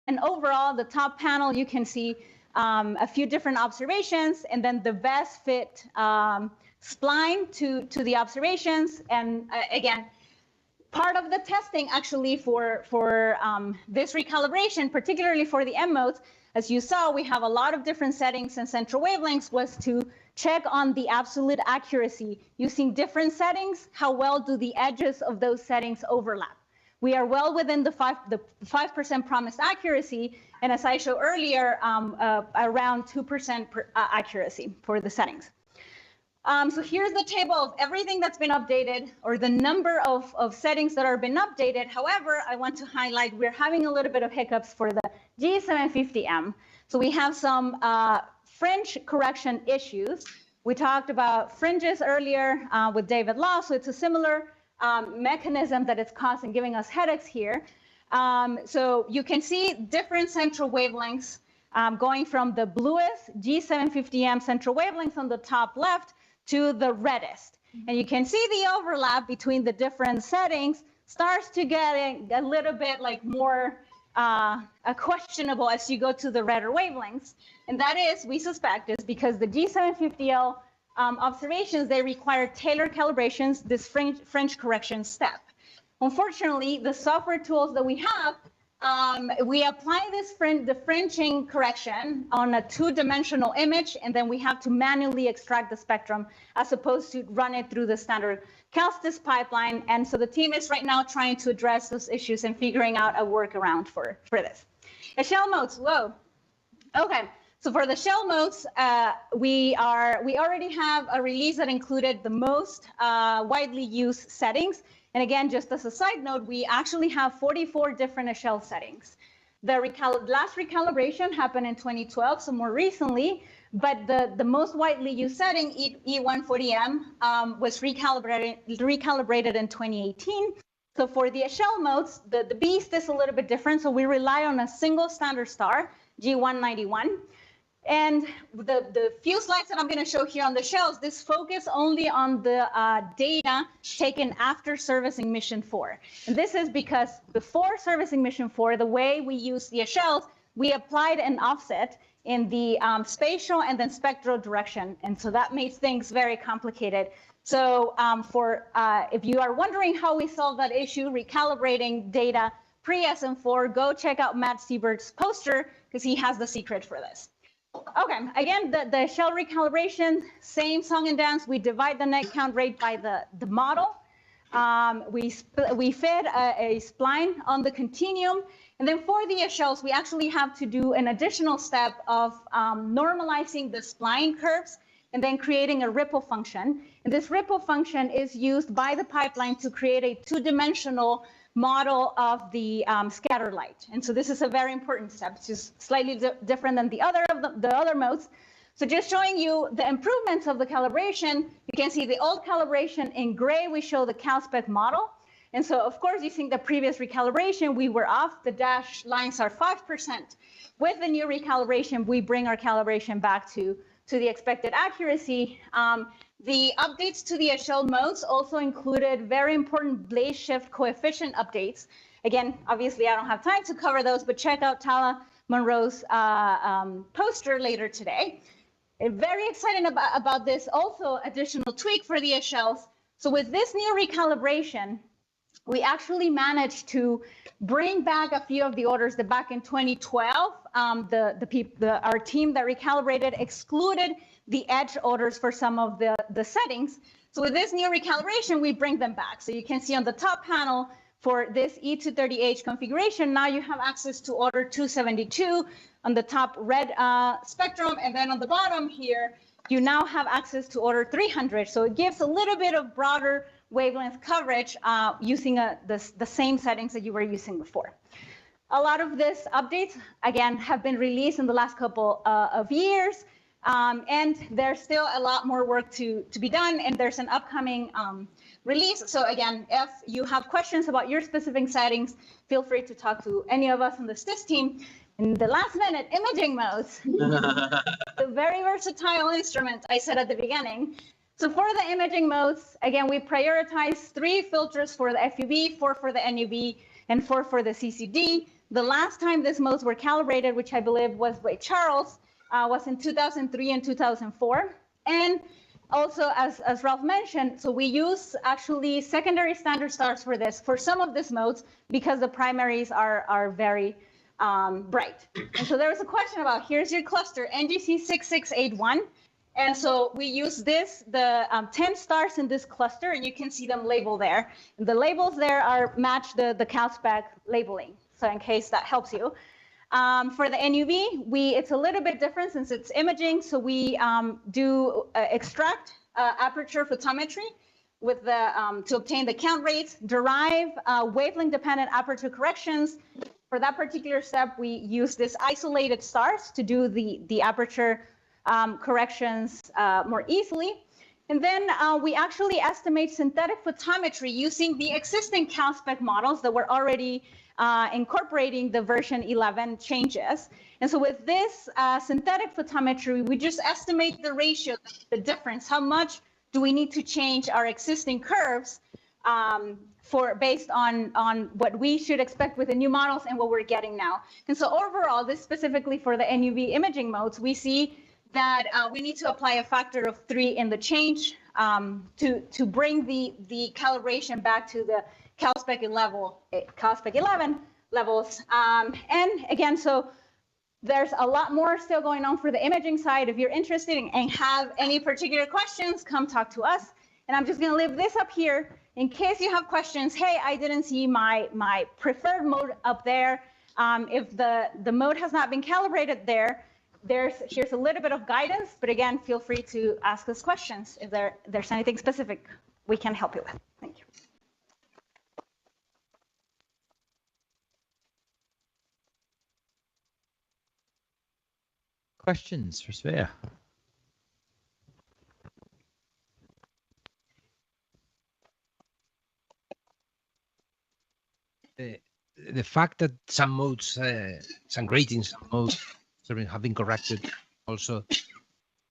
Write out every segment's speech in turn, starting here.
And overall, the top panel, you can see a few different observations, and then the best fit spline to the observations. And again, part of the testing actually for this recalibration, particularly for the M modes, as you saw, we have a lot of different settings and central wavelengths, was to check on the absolute accuracy. Using different settings, how well do the edges of those settings overlap? We are well within the 5% promised accuracy, and as I showed earlier, around 2% accuracy for the settings. So here's the table of everything that's been updated, or the number of settings that are been updated. However, I want to highlight we're having a little bit of hiccups for the G750M. So we have some fringe correction issues. We talked about fringes earlier with David Law, so it's a similar mechanism that is causing, giving us headaches here. So you can see different central wavelengths going from the bluest G750M central wavelengths on the top left to the reddest. And you can see the overlap between the different settings starts to get a little bit like more questionable as you go to the redder wavelengths. And that is, we suspect, is because the G750L observations, they require tailored calibrations, this fringe correction step. Unfortunately, the software tools that we have, we apply the fringing correction on a two-dimensional image, and then we have to manually extract the spectrum as opposed to run it through the standard CalSTIS pipeline. And so the team is right now trying to address those issues and figuring out a workaround for this. The shell modes, whoa. Okay, so for the shell modes, we already have a release that included the most widely used settings. And again, just as a side note, we actually have 44 different shell settings. The last recalibration happened in 2012, so more recently, but the most widely used setting, E140M, was recalibrated in 2018. So for the shell modes, the beast is a little bit different. So we rely on a single standard star, G191. And the few slides that I'm going to show here on the shells, this focus only on the data taken after servicing mission 4. And this is because before servicing mission 4, the way we use the shells, we applied an offset in the spatial and then spectral direction. And so that makes things very complicated. So if you are wondering how we solve that issue, recalibrating data pre-SM4, go check out Matt Siebert's poster because he has the secret for this. Okay, again, the shell recalibration, same song and dance. We divide the net count rate by the model. We fit a spline on the continuum. And then for the shells, we actually have to do an additional step of normalizing the spline curves and then creating a ripple function. And this ripple function is used by the pipeline to create a two-dimensional model of the scatter light. And so this is a very important step. It's just slightly different than the other modes. So just showing you the improvements of the calibration, you can see the old calibration in gray, we show the CalSpec model. And so of course, using the previous recalibration, we were off, the dashed lines are 5%. With the new recalibration, we bring our calibration back to the expected accuracy. The updates to the shell modes also included very important blaze shift coefficient updates. Again, obviously I don't have time to cover those, but check out Tala Monroe's poster later today. Very excited about this also additional tweak for the shells. So with this new recalibration, we actually managed to bring back a few of the orders that back in 2012, our team that recalibrated excluded the edge orders for some of the settings. So with this new recalibration, we bring them back. So you can see on the top panel for this E230H configuration, now you have access to order 272 on the top red spectrum. And then on the bottom here, you now have access to order 300. So it gives a little bit of broader wavelength coverage using the same settings that you were using before. A lot of these updates, again, have been released in the last couple of years. And there's still a lot more work to be done, and there's an upcoming release. So again, if you have questions about your specific settings, feel free to talk to any of us on the STIS team. In the last minute, imaging modes, the very versatile instrument I said at the beginning. So for the imaging modes, again, we prioritize 3 filters for the FUV, 4 for the NUV, and 4 for the CCD. The last time these modes were calibrated, which I believe was by Charles, was in 2003 and 2004. And also, as Ralph mentioned, so we use actually secondary standard stars for this, for some of these modes, because the primaries are very bright. And so there was a question about, here's your cluster, NGC 6681. And so we use this, the 10 stars in this cluster, and you can see them labeled there. And the labels there match the CalSpec labeling. So in case that helps you. For the NUV, it's a little bit different since it's imaging. So we do extract aperture photometry with the to obtain the count rates, derive wavelength-dependent aperture corrections. For that particular step, we use this isolated stars to do the aperture corrections more easily. And then we actually estimate synthetic photometry using the existing CalSpec models that were already incorporating the version 11 changes. And so with this synthetic photometry, we just estimate the ratio, the difference, how much do we need to change our existing curves based on what we should expect with the new models and what we're getting now. And so overall, this specifically for the NUV imaging modes, we see that we need to apply a factor of 3 in the change to bring the calibration back to the CalSpec 11 levels. And again, so there's a lot more still going on for the imaging side. If you're interested and have any particular questions, come talk to us. And I'm just going to leave this up here in case you have questions. Hey, I didn't see my preferred mode up there. If the mode has not been calibrated here's a little bit of guidance. But again, feel free to ask us questions if there's anything specific we can help you with. Thank you. Questions for Svea? The fact that some modes, some gratings, some modes have been corrected, also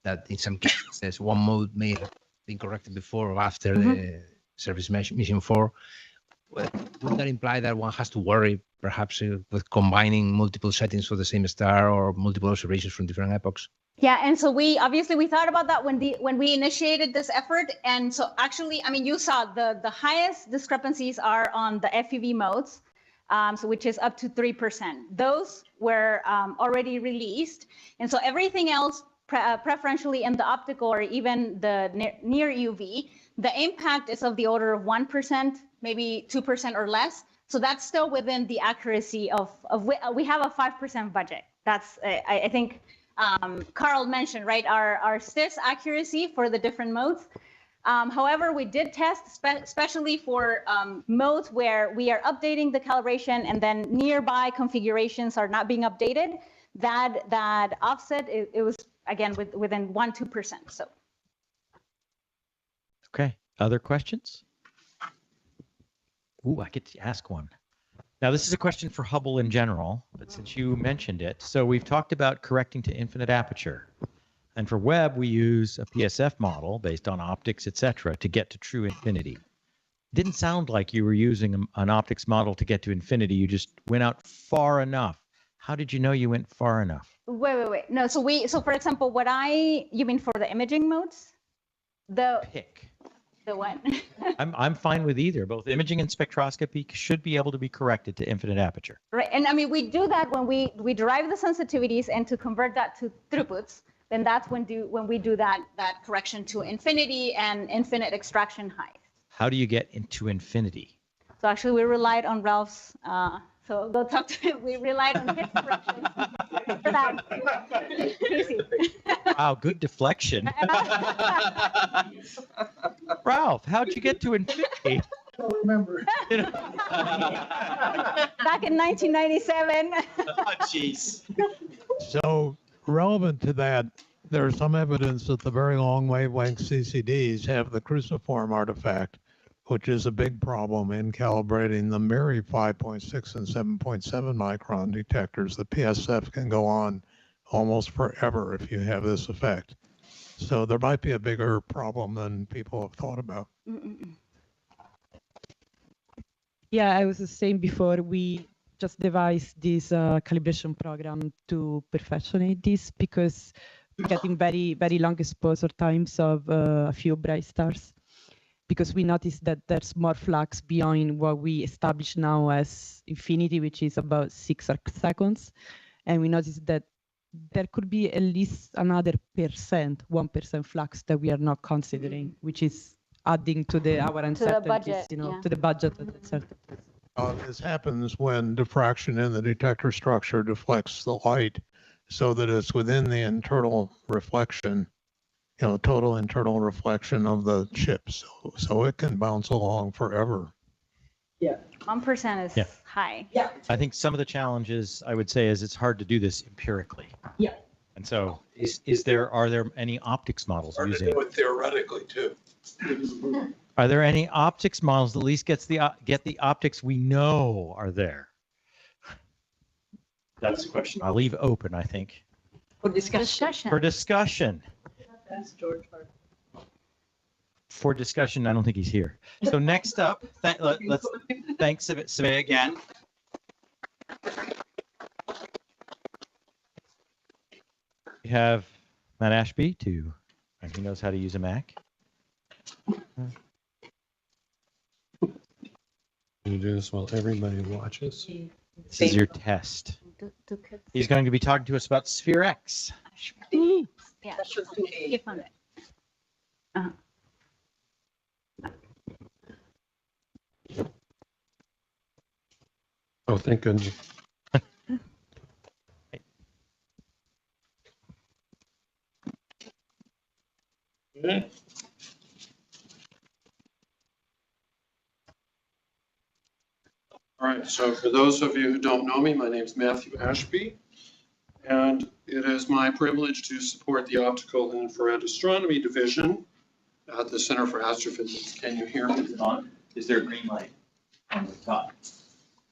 that in some cases one mode may have been corrected before or after the service mission 4. Would that imply that one has to worry perhaps with combining multiple settings for the same star or multiple observations from different epochs? Yeah, and so we thought about that when we initiated this effort. And so actually, I mean, you saw the highest discrepancies are on the FEV modes, so which is up to 3%. Those were already released. And so everything else, preferentially in the optical or even the near UV, the impact is of the order of 1%, maybe 2% or less. So that's still within the accuracy of we have a 5% budget. That's, I think, Carl mentioned, right, our STIS accuracy for the different modes. However, we did test, especially for modes where we are updating the calibration and then nearby configurations are not being updated. That offset, it was, again, within 1-2%. So. Okay, other questions? Ooh, I get to ask one. Now, this is a question for Hubble in general, but since you mentioned it, so we've talked about correcting to infinite aperture. And for Webb, we use a PSF model based on optics, etc., to get to true infinity. It didn't sound like you were using an optics model to get to infinity. You just went out far enough. How did you know you went far enough? Wait. No, so for example, you mean for the imaging modes? Pick. The one. I'm fine with either. Both imaging and spectroscopy should be able to be corrected to infinite aperture. Right, and I mean, we do that when we derive the sensitivities, and to convert that to throughputs, then that's when we do that correction to infinity and infinite extraction height. How do you get into infinity? So actually, we relied on Ralph's. So go talk to him. We relied on his corrections for that. Easy. Wow, good deflection. Ralph, how'd you get to infinity? I don't remember. Back in 1997. Oh, jeez. So relevant to that, there's some evidence that the very long wavelength CCDs have the cruciform artifact, which is a big problem in calibrating the MIRI 5.6 and 7.7 micron detectors. The PSF can go on almost forever if you have this effect. So there might be a bigger problem than people have thought about. Yeah, I was saying before, we just devised this calibration program to perfectionate this, because we're getting very, very long exposure times of a few bright stars, because we noticed that there's more flux beyond what we establish now as infinity, which is about 6 seconds. And we noticed that there could be at least another 1% flux that we are not considering, which is adding to our uncertainties, budget, to the budget and uncertainties. This happens when diffraction in the detector structure deflects the light so that it's within the internal reflection, total internal reflection of the chips. So it can bounce along forever. 1% is Yeah. high. Yeah. I think some of the challenges I would say is it's hard to do this empirically. Yeah. And so are there any optics models Hard to using? do it theoretically too. Are there any optics models that at least get the optics we know are there? That's the question. I'll leave open, I think. For discussion. For discussion. For discussion, I don't think he's here. So next up, let's thanks Svea again. We have Matt Ashby and he knows how to use a Mac. You do this while everybody watches. This is your test. He's going to be talking to us about Sphere X. Yeah. You found it. Oh, thank goodness. Okay. All right, so for those of you who don't know me, my name is Matthew Ashby, and it is my privilege to support the Optical and Infrared Astronomy Division at the Center for Astrophysics. Can you hear me? Is there a green light on the top?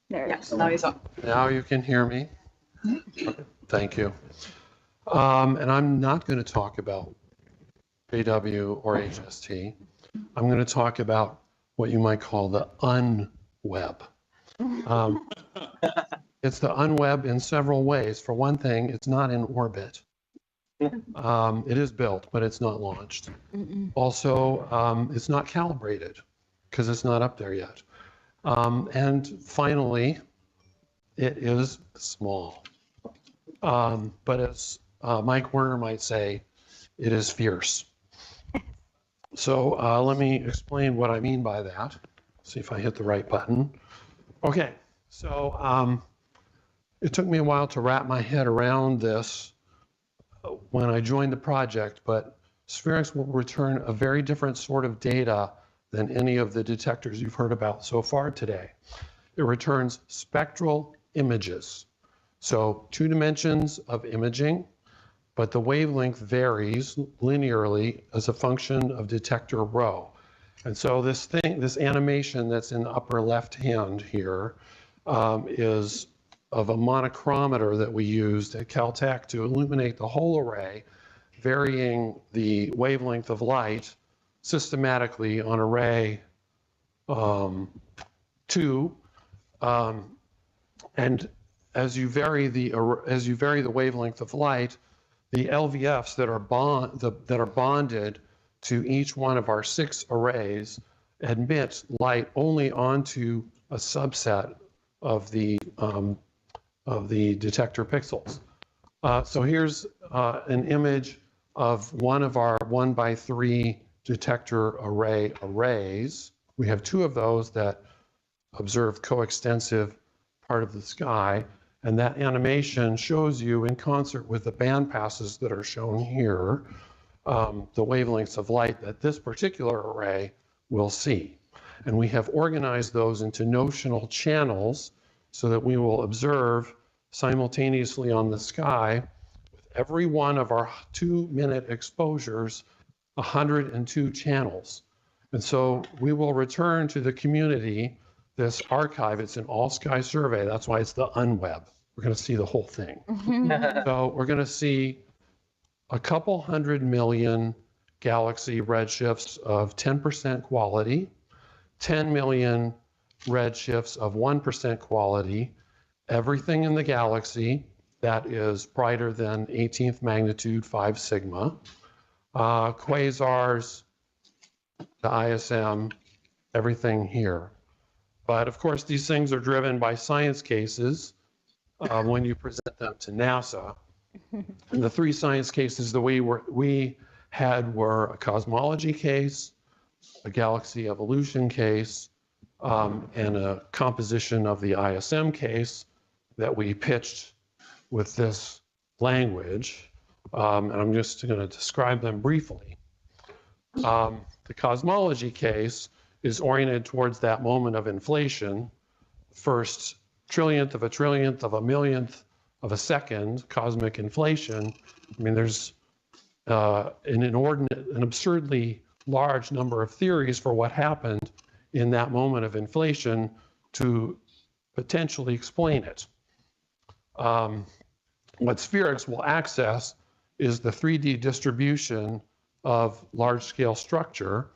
There. Yes, now it's up. Now you can hear me? Okay, thank you. And I'm not going to talk about AW or HST. I'm going to talk about what you might call the unweb. It's the unweb in several ways. For one thing, it's not in orbit. It is built, but it's not launched. Also, it's not calibrated because it's not up there yet. And finally, it is small. But as Mike Werner might say, it is fierce. So let me explain what I mean by that. See if I hit the right button. Okay, so it took me a while to wrap my head around this when I joined the project, but Sphere X will return a very different sort of data than any of the detectors you've heard about so far today. It returns spectral images. So 2 dimensions of imaging, but the wavelength varies linearly as a function of detector row. And so this animation that's in the upper left hand here is of a monochromator that we used at Caltech to illuminate the whole array, varying the wavelength of light systematically on array 2. And as you vary the wavelength of light, the LVFs that are bonded to each one of our 6 arrays emit light only onto a subset of the detector pixels. So here's an image of one of our 1x3 detector arrays. We have 2 of those that observe coextensive part of the sky, and that animation shows you in concert with the band passes that are shown here, the wavelengths of light that this particular array will see. And we have organized those into notional channels so that we will observe simultaneously on the sky with every one of our 2-minute exposures 102 channels. And so we will return to the community this archive. It's an all-sky survey. That's why it's the unweb. We're going to see the whole thing. So we're going to see a couple 100 million galaxy redshifts of 10% quality, 10 million redshifts of 1% quality, everything in the galaxy that is brighter than 18th magnitude 5 sigma, quasars, the ISM, everything here. But of course, these things are driven by science cases when you present them to NASA. And the three science cases that we had were a cosmology case, a galaxy evolution case, and a composition of the ISM case that we pitched with this language. And I'm just going to describe them briefly. The cosmology case is oriented towards that moment of inflation, first trillionth of a trillionth of a millionth of a second, cosmic inflation. I mean, there's an absurdly large number of theories for what happened in that moment of inflation to potentially explain it. What spherics will access is the 3D distribution of large-scale structure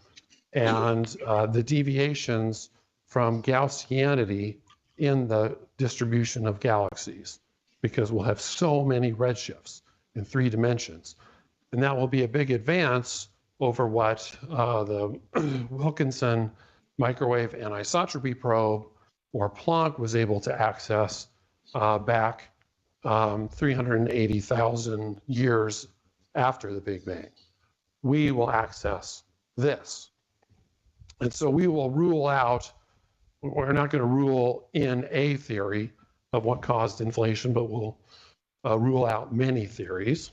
and the deviations from Gaussianity in the distribution of galaxies, because we'll have so many redshifts in 3 dimensions. And that will be a big advance over what the Wilkinson microwave anisotropy probe, or Planck, was able to access back 380,000 years after the Big Bang. We will access this. And so we will rule out, we're not going to rule in a theory of what caused inflation, but we'll rule out many theories.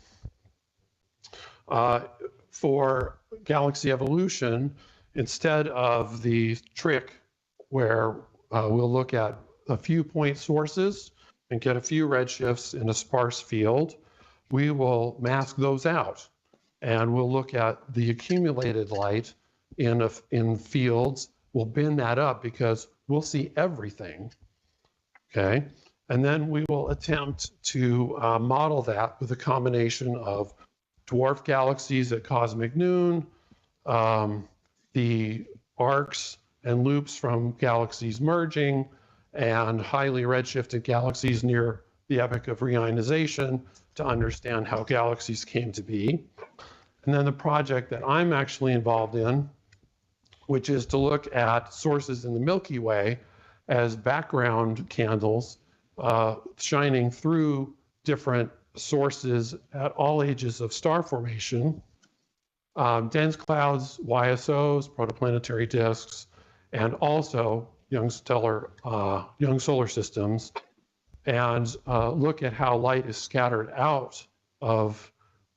For galaxy evolution, instead of the trick where we'll look at a few point sources and get a few redshifts in a sparse field, we will mask those out. And we'll look at the accumulated light in fields. We'll bend that up because we'll see everything, okay? And then we will attempt to model that with a combination of dwarf galaxies at cosmic noon, the arcs and loops from galaxies merging, and highly redshifted galaxies near the epoch of reionization to understand how galaxies came to be. And then the project that I'm actually involved in, which is to look at sources in the Milky Way as background candles shining through different sources at all ages of star formation, dense clouds, YSOs, protoplanetary disks, and also young solar systems, and look at how light is scattered out of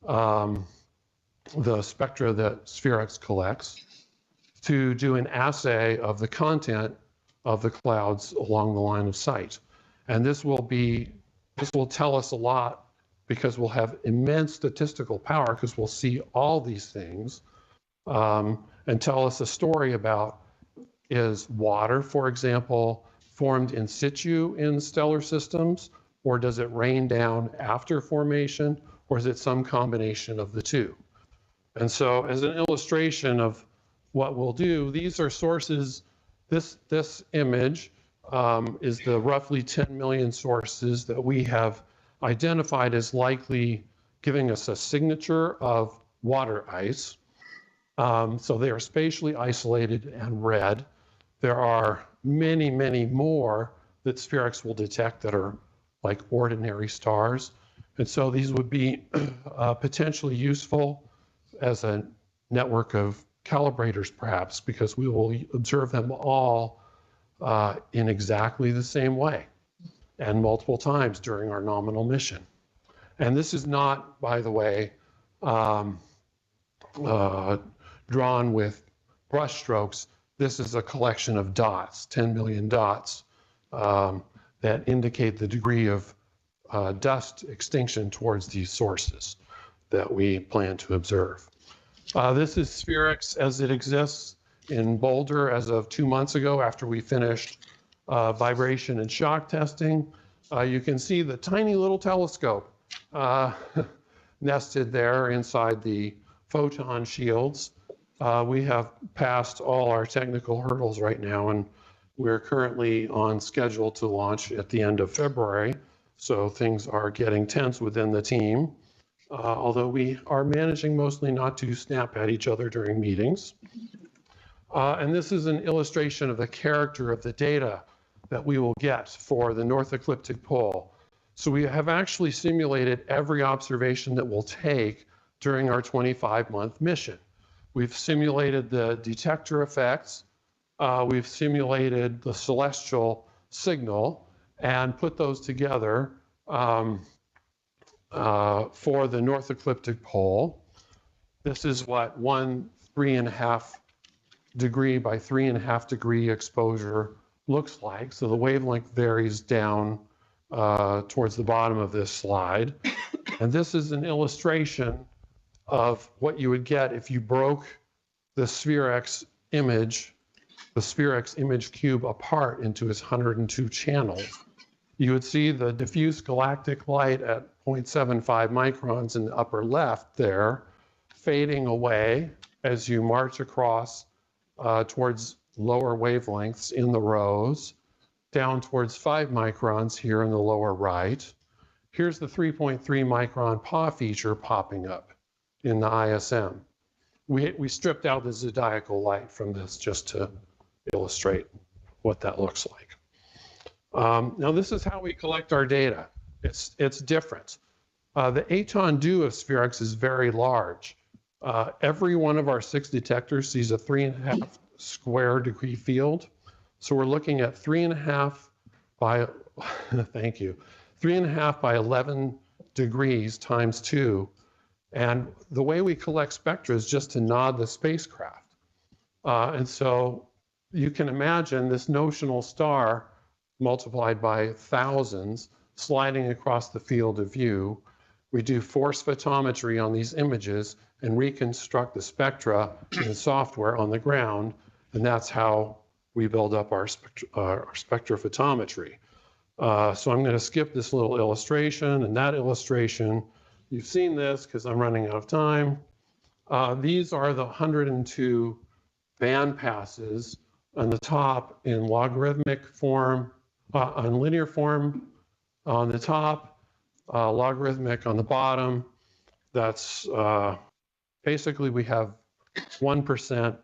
the spectra that SpherX collects, to do an assay of the content of the clouds along the line of sight. And this will tell us a lot, because we'll have immense statistical power, because we'll see all these things, and tell us a story about, is water, for example, formed in situ in stellar systems, or does it rain down after formation, or is it some combination of the two? And so, as an illustration of what we'll do, these are sources. This image is the roughly 10 million sources that we have identified as likely giving us a signature of water ice. So they are spatially isolated and red. There are many, many more that SpherX will detect that are like ordinary stars. And so these would be potentially useful as a network of calibrators, perhaps, because we will observe them all in exactly the same way and multiple times during our nominal mission. And this is not, by the way, drawn with brush strokes. This is a collection of dots, 10 million dots, that indicate the degree of dust extinction towards these sources that we plan to observe. This is SpherX as it exists in Boulder as of 2 months ago, after we finished vibration and shock testing. You can see the tiny little telescope nested there inside the photon shields. We have passed all our technical hurdles right now, and We're currently on schedule to launch at the end of February, so things are getting tense within the team, although we are managing mostly not to snap at each other during meetings. And this is an illustration of the character of the data that we will get for the North Ecliptic Pole. So we have actually simulated every observation that we'll take during our 25-month mission. We've simulated the detector effects, we've simulated the celestial signal, and put those together for the North Ecliptic Pole. This is what 3.5 degree by 3.5 degree exposure looks like. So the wavelength varies down towards the bottom of this slide. And this is an illustration of what you would get if you broke the SphereX image, the SphereX image cube apart into its 102 channels. You would see the diffuse galactic light at 0.75 microns in the upper left there, fading away as you march across towards lower wavelengths in the rows, down towards 5 microns here in the lower right. Here's the 3.3 micron PA feature popping up in the ISM. We stripped out the zodiacal light from this just to illustrate what that looks like. Now this is how we collect our data. It's different. The étendue of SphereX is very large. Every one of our 6 detectors sees a 3.5 square degree field. So we're looking at 3.5 by, thank you, 3.5 by 11 degrees times 2. And the way we collect spectra is just to nod the spacecraft. And so you can imagine this notional star multiplied by thousands sliding across the field of view. We do force photometry on these images and reconstruct the spectra in software on the ground, and that's how we build up our spectrophotometry. So I'm going to skip this little illustration and that illustration. You've seen this because I'm running out of time. These are the 102 band passes on the top in logarithmic form, on linear form on the top, logarithmic on the bottom. That's basically we have 1%,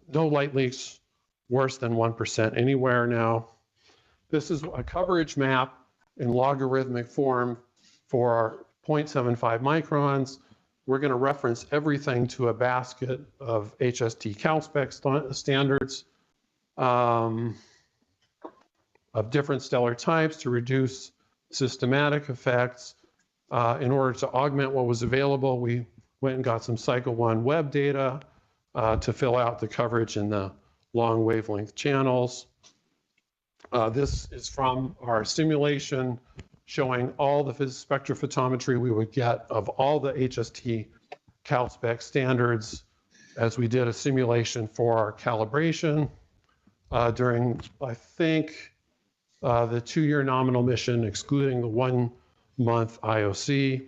no light leaks worse than 1% anywhere now. This is a coverage map in logarithmic form for our 0.75 microns. We're going to reference everything to a basket of HST CalSpec standards of different stellar types to reduce systematic effects. In order to augment what was available, we went and got some cycle 1 web data to fill out the coverage in the long wavelength channels. This is from our simulation showing all the spectrophotometry we would get of all the HST CalSpec standards as we did a simulation for our calibration during, I think, the 2-year nominal mission, excluding the 1-month IOC.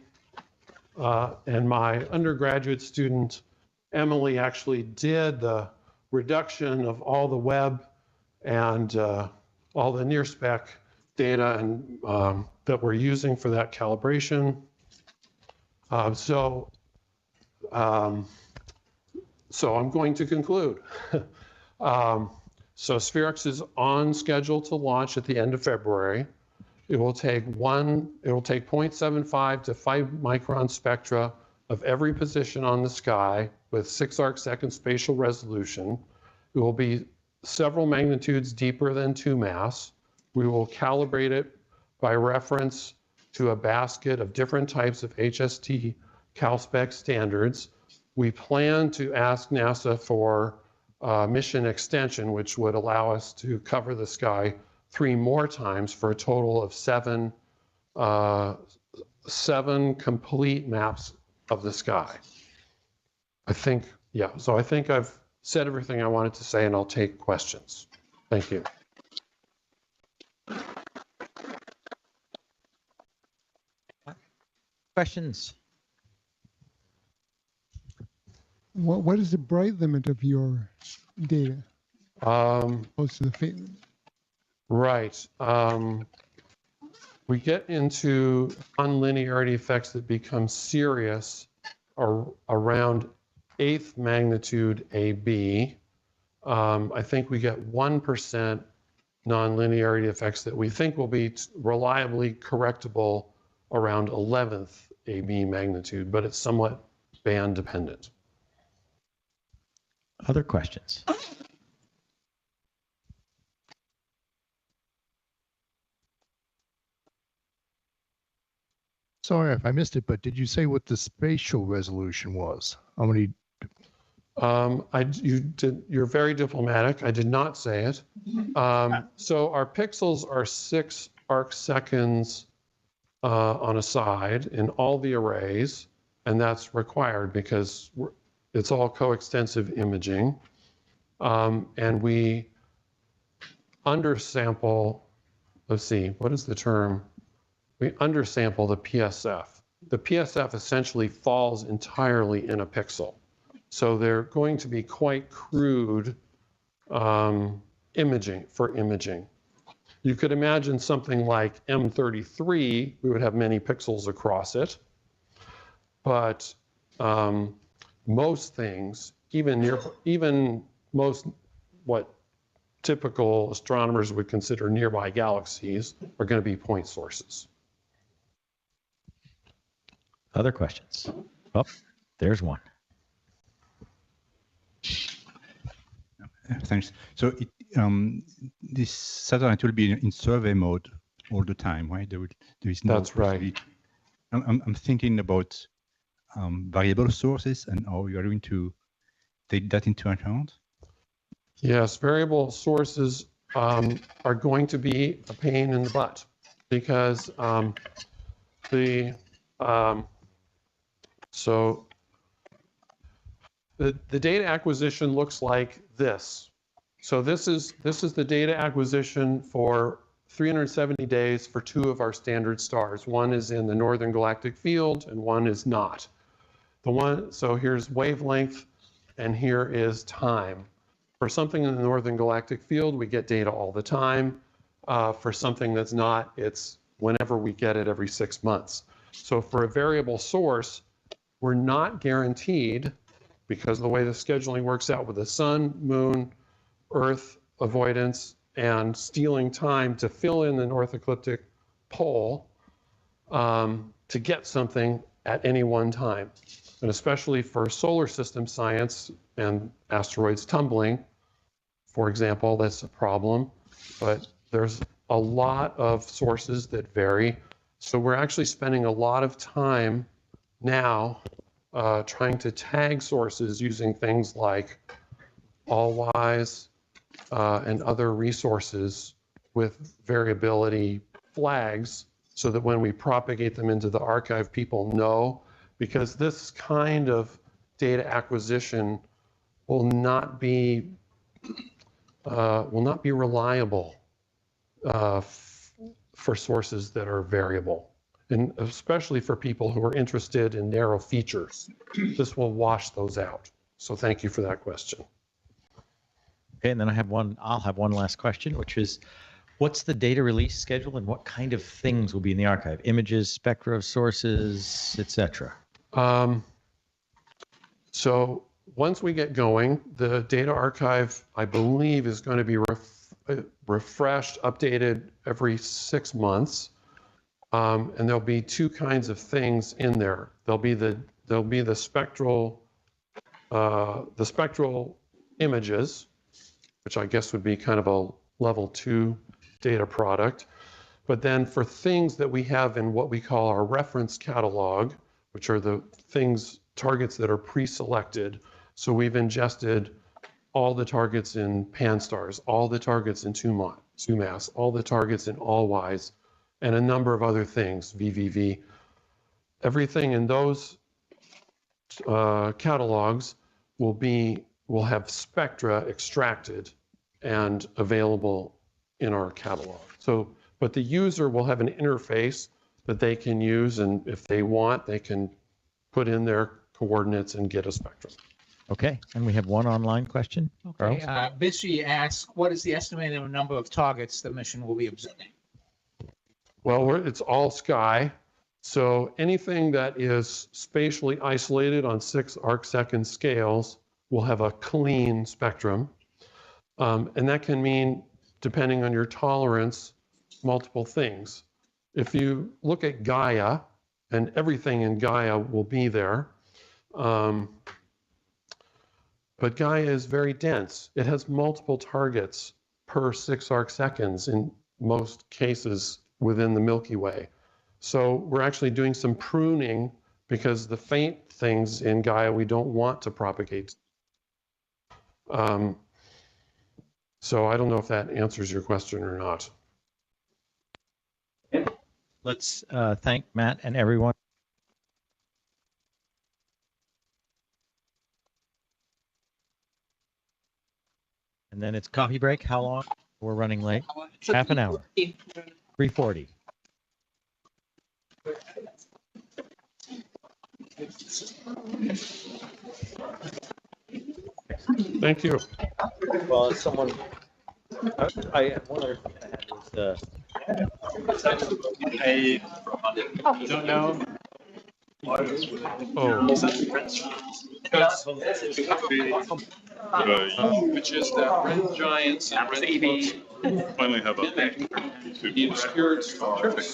And my undergraduate student, Emily, actually did the reduction of all the web and all the near spec data and that we're using for that calibration. So I'm going to conclude. So SphereX is on schedule to launch at the end of February. It will take 0.75 to 5 micron spectra of every position on the sky with 6 arcsecond spatial resolution. It will be several magnitudes deeper than 2 mass. We will calibrate it by reference to a basket of different types of HST CalSpec standards. We plan to ask NASA for mission extension, which would allow us to cover the sky 3 more times for a total of 7 complete maps of the sky. I think I've said everything I wanted to say, and I'll take questions. Thank you. Questions? What is the bright limit of your data opposed to the Right. We get into nonlinearity effects that become serious around 8th magnitude AB. I think we get 1% nonlinearity effects that we think will be reliably correctable around 11th AB magnitude, but it's somewhat band dependent. Other questions? Sorry if I missed it, but did you say what the spatial resolution was? How many? You're very diplomatic. I did not say it. So our pixels are 6 arc seconds on a side in all the arrays, and that's required because it's all coextensive imaging. And we undersample, let's see, what is the term? We undersample the PSF. The PSF essentially falls entirely in a pixel. So they're going to be quite crude imaging. You could imagine something like M33, we would have many pixels across it. But most things, even most what typical astronomers would consider nearby galaxies, are going to be point sources. Other questions? Oh, there's one. Thanks. So this satellite will be in survey mode all the time, right? There is no. That's right. I'm thinking about variable sources and how you are going to take that into account. Yes, variable sources are going to be a pain in the butt because the data acquisition looks like this. So this is the data acquisition for 370 days for 2 of our standard stars. One is in the northern galactic field and one is not. So here's wavelength and here is time. For something in the northern galactic field, we get data all the time. For something that's not, it's whenever we get it every 6 months. So for a variable source, we're not guaranteed, because of the way the scheduling works out with the sun, moon, Earth avoidance, and stealing time to fill in the north ecliptic pole to get something at any one time. And especially for solar system science and asteroids tumbling, for example, that's a problem. But there's a lot of sources that vary. So we're actually spending a lot of time now trying to tag sources using things like Allwise and other resources with variability flags so that when we propagate them into the archive, people know, because this kind of data acquisition will not be reliable for sources that are variable. And especially for people who are interested in narrow features, this will wash those out. So thank you for that question. Okay, and then I'll have one last question, which is, what's the data release schedule and what kind of things will be in the archive? Images, spectra of sources, etc. So once we get going, the data archive, I believe, is going to be refreshed, updated every 6 months. And there'll be 2 kinds of things in there. There'll be the spectral images, which I guess would be kind of a level 2 data product. But then for things that we have in what we call our reference catalog, which are the targets that are pre-selected. So we've ingested all the targets in pan-stars, all the targets in 2MASS, all the targets in Allwise, and a number of other things, VVV. Everything in those catalogs will have spectra extracted and available in our catalog. So, but the user will have an interface that they can use, and if they want, they can put in their coordinates and get a spectrum. Okay, and we have one online question. Okay, Charles? Bushy asks, what is the estimated number of targets the mission will be observing? Well, it's all sky. So anything that is spatially isolated on 6 arcsecond scales will have a clean spectrum. And that can mean, depending on your tolerance, multiple things. If you look at Gaia, and everything in Gaia will be there, but Gaia is very dense. It has multiple targets per 6 arcseconds in most cases within the Milky Way. So we're actually doing some pruning because the faint things in Gaia we don't want to propagate. So I don't know if that answers your question or not. Let's thank Matt and everyone. And then it's coffee break. How long? We're running late. Half an hour. 3:40. Thank you. Well, as someone, I one other thing I had was I don't know. Which is that red giants and red clubs Finally have a the obscured terrific.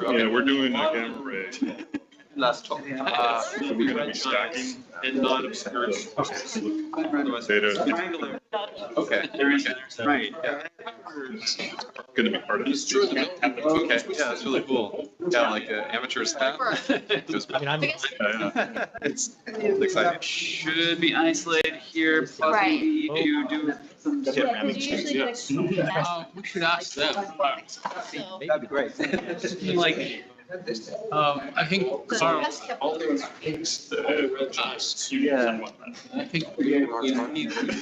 Yeah, we're doing a gamma ray. Last talk. We're gonna be stacking And non-obscured. data. Okay. Right. Gonna be part of this. True. Okay, yeah, that's really cool. Yeah, like amateurs have. I mean, I'm It's exciting. Should be isolated here, possibly Right. you do some Because usually We should ask them. that'd be great. Like, I think Carl, Yeah. I think we need to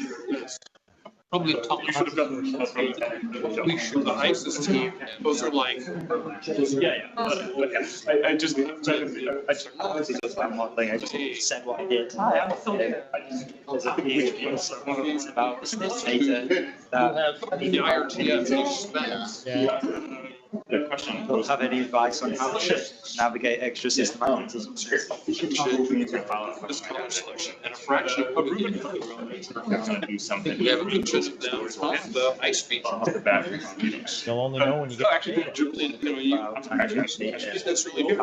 probably talk You should have about. gotten. We should. The ISIS team, those are like, Yeah. I just I'm modeling. I just said what I did. I filming. There's a big it's about this data that the IRTF, Yeah. the question, do you have any advice on how to navigate extra systematic? this color selection, and a fraction of Rubin. Gonna do something. We have a good chance of them off the ice feature. Off the back. You'll only know when you get. Actually, Julian, that's really good.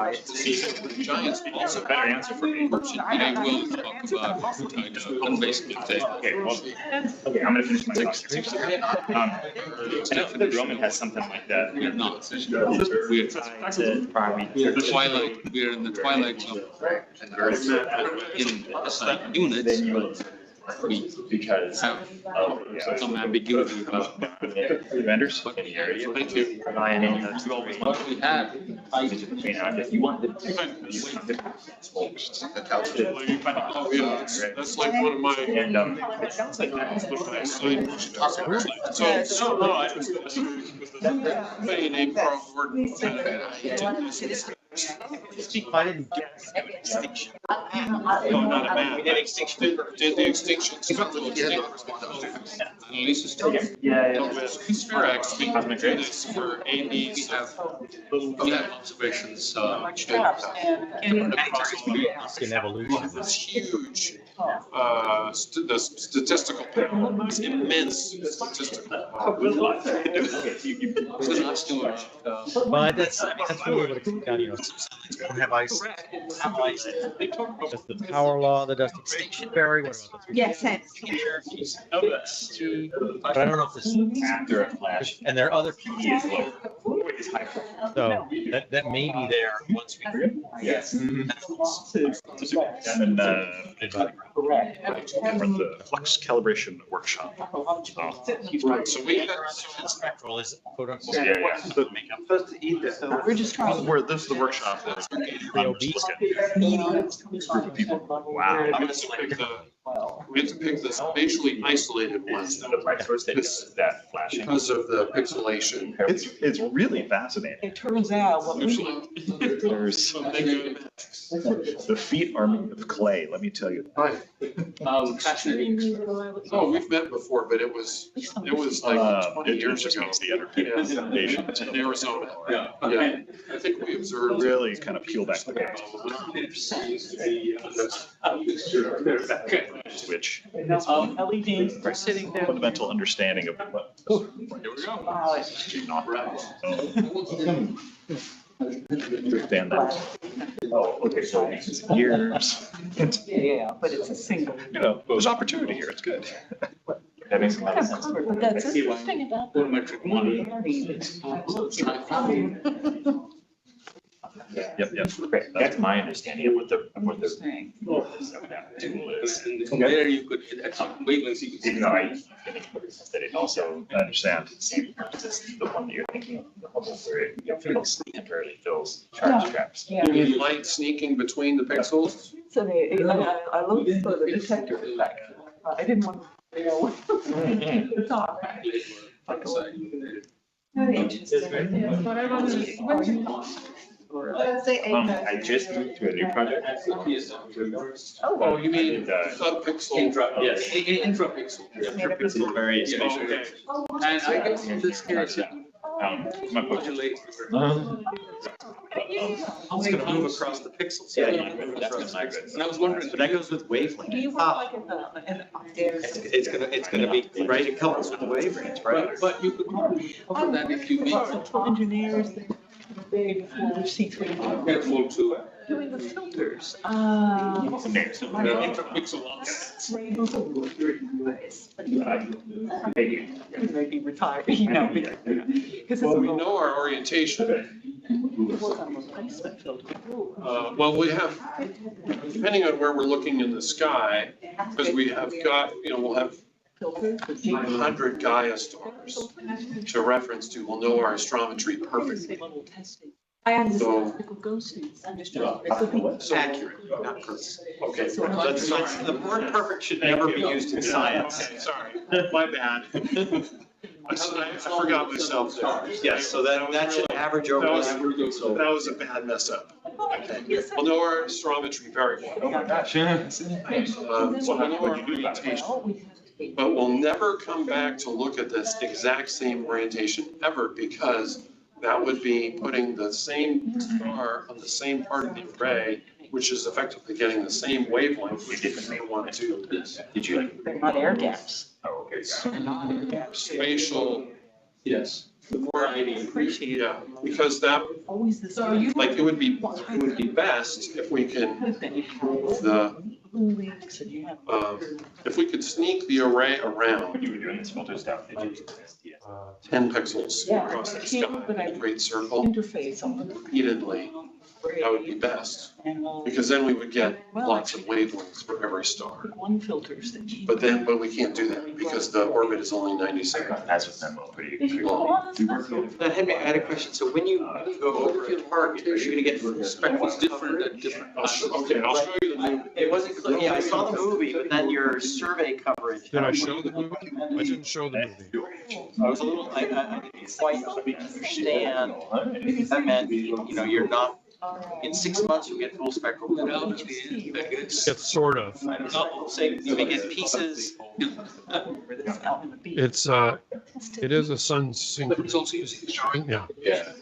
Giants also Better answer for me. I will talk about basically Okay, well, okay, I'm gonna finish my talk. I know the Roman has something like that. We're not. We're trying to primary. We're in the twilight zone. In units, we Because have of some ambiguity about vendors in the area. Thank you. Relying on the what we had. if you want That's like one of my. and it sounds like that. So no, I was named Carl Gordon. I didn't get extinction. No, not a man. Did the extinction. Lisa's talking. Spirax, we can do this for AD, we have observations, In evolution. this huge, the statistical panel, this immense statistical. It's not too much. Well, that's really what it comes down to. You know, don't have ice. Does the power law, the dust extinction vary? What about the Yes. But I don't know if this After a flash. and there are other He is low. Is high. so that may be there once we Yes. And then for the FLUX calibration workshop. So we had, spectral is quote unquote. Yeah. So we're just trying. Where this is the workshop is. Group of people. Wow. we have to pick the spatially isolated ones That flashing. because of the pixelation. It's really fascinating. It turns out what we Usually. There's So they go The feet are made of clay, let me tell you. Right. Fascinating. Oh, we've met before, but it was like 20 years ago. The Entertainment Foundation In Arizona. Yeah. Yeah. I think we observed. really kind of peel back the curtain, which LED are sitting there. fundamental understanding of what. Here we go. Not right. Understand that. Oh, okay, so years. Yeah, but it's a single. You know, there's opportunity here, it's good. That makes a lot of sense. That's interesting about the metric one. Yep, yep, great. That's my understanding of what the tool is. And there you could, at some wavelengths, you could see. Even though I think that it also understands the same purpose as the one that you're thinking of, the Hubble, where it fills, temporarily fills charge traps. You mean light sneaking between the pixels? So I looked for the detector effect. I didn't want to know the talk. Very interesting. I just moved to a new project. Oh, you mean subpixel? Yes, intrapixel. Intrapixel, very spatial. Okay. And I guess this case, My modulate. It's going to move across the pixels. Yeah, that's gonna migrate. And I was wondering. But that goes with wavelength. Do you work like in It's gonna be right. It comes with the wavelengths, right? But you could cover that if you meet. engineers they for C3 Careful to. doing the filters? Intrapixel. Maybe retire, you know, because Well, we know our orientation. Well, we have, depending on where we're looking in the sky, because we have got, we'll have 100 Gaia stars to reference to. We'll know our astrometry perfectly. I understand. So, Accurate, not perfect. okay. The word perfect should never be used in science. Okay, sorry, my bad. I forgot myself there. Yes, so that should average over. That was a bad mess up. Okay. We'll know our astrometry very well. Oh my gosh. So we'll know our orientation. But we'll never come back to look at this exact same orientation ever, because that would be putting the same star on the same part of the array, which is effectively getting the same wavelength, which we don't want to do. Did you? They're not air gaps. Oh, okay. Spatial. Yes. Yeah, because that, Always the same. like, it would be best if we can, if we could sneak the array around You were doing this filter stuff, did you? 10 pixels across the sky in a great circle Interface on the. repeatedly, that would be best. Because then we would get lots of wavelengths for every star. One filters that you. But we can't do that because the orbit is only 97. As with them, pretty long. That had me, I had a question. So when you go over a target, are you gonna get full spectrum? It's different at different. I'll show you the movie. It wasn't clear. Yeah, I saw the movie, but then your survey coverage. Did I show the movie? I didn't show the movie. I was a little, I didn't quite understand. That meant, you're not, in 6 months, you get full spectral. It's sort of. Say, you may get pieces. It is a sun synchronous showing, yeah. Yeah.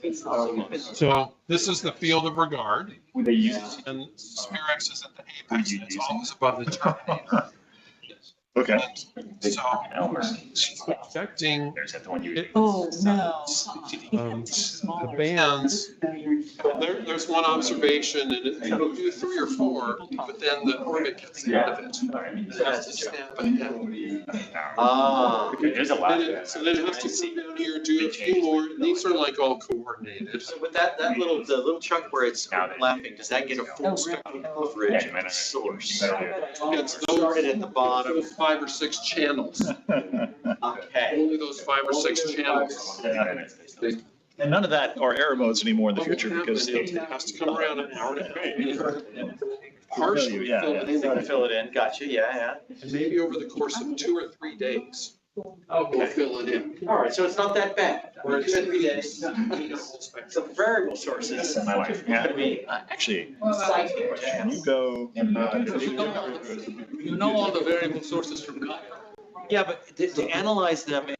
So this is the field of regard, They use. and Spirex is at the apex, and it's always above the terminator. Okay. So affecting There's that one you. Oh, no. the bands. There's one observation, and it'll do 3 or 4, but then the orbit gets the end of it. It has to snap ahead. There's a lot. So then it has to come down here, do a few more. These are like all coordinated. So with the little chunk where it's overlapping, does that get a full spectral coverage of the source? It's Started at the bottom. those 5 or 6 channels. Okay. Only those 5 or 6 channels. And none of that are error modes anymore in the future because It has to come around an hour and a half. Partially Yeah, fill it in, Fill it in, gotcha, yeah. and maybe over the course of 2 or 3 days. We'll fill it in. All right, so it's not that bad. Or it should be some variable sources. My wife. Yeah, I mean, actually, can you go? You know all the variable sources from Gaia. Yeah, but to analyze them